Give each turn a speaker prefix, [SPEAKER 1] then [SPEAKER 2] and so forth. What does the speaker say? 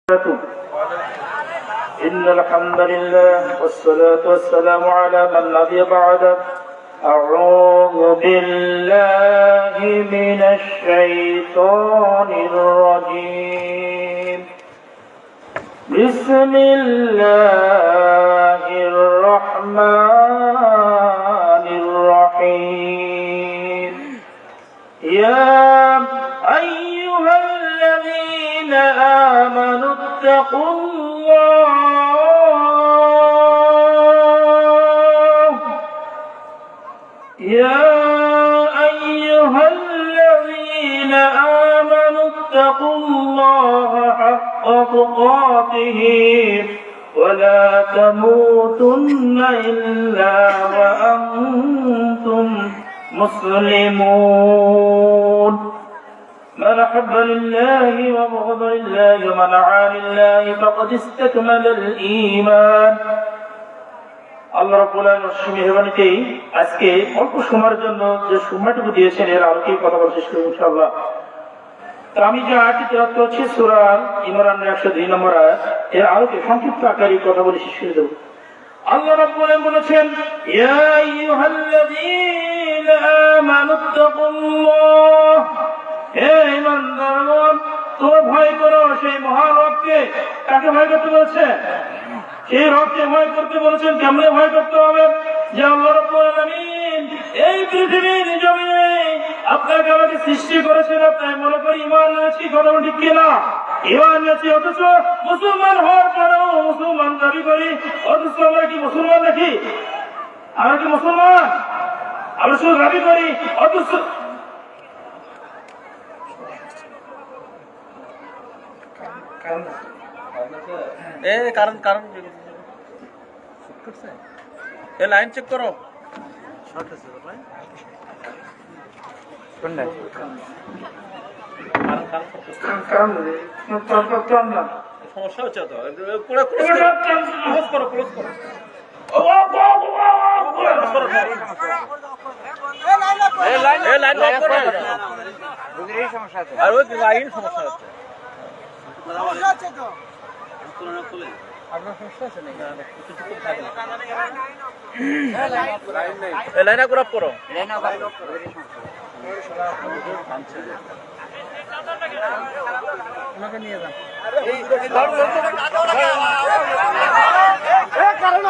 [SPEAKER 1] إن الحمد لله والصلاة والسلام على من نبي بعد. أعوذ بالله من الشيطان الرجيم. بسم الله الرحمن الرحيم. يا أيها الذين آمنوا اتقوا الله. يا أيها الذين آمنوا اتقوا الله حق تقاته ولا تموتن إلا وأنتم مسلمون. من أحب لله وبغض لله ومن عاد لله فقد استكمل الإيمان. আল্লাহ রাব্বুল আলামিন মেহেরবানিতে আজকে অল্প সময়ের জন্য যে সময়টুকু দিয়েছেন এর আলোকে কথা বলতে শেষ করব ইনশাআল্লাহ। তো আমি যে আয়াতটি তেলাওয়াত করছি সূরা ইমরানের 102 নম্বর আয়াত, এর আলোকে সংক্ষিপ্ত আকারে কথা বলে শেষ করে দেব। আল্লাহ রাব্বুল আলামিন বলেছেন, ইয়া আইয়ুহাল্লাযীনা আমানুত্তাকুল্লাহ। হে ঈমানদারগণ, তোমরা ভয় করো সেই মহান রবকে। কাকে ভয় করতে বলছে? সেই রবকে ভয় করতে বলেছেন। কেমনে ভয় করতে হবে? যে আল্লাহ রাব্বুল আলামিন এই পৃথিবীর জমিনে আপনাকে আমাকে সৃষ্টি করেছেন। আপনি মনে করি ঈমান এনেছি, কথা ঠিক কিনা? ঈমান এনেছি, অথচ মুসলমান হওয়ার পরেও মুসলমান দাবি করি। অথচ আমরা কি মুসলমান নাকি? আমরা কি মুসলমান? আমরা শুধু দাবি করি, অথচ
[SPEAKER 2] লাইন চেক করো। সমস্যা হচ্ছে তো, ক্লোজ করো, ক্লোজ করো। লাইন লক করো। আর ওই লাইন সমস্যা হচ্ছে। লাইন আপ করো। আমাকে নিয়ে যান। কারণ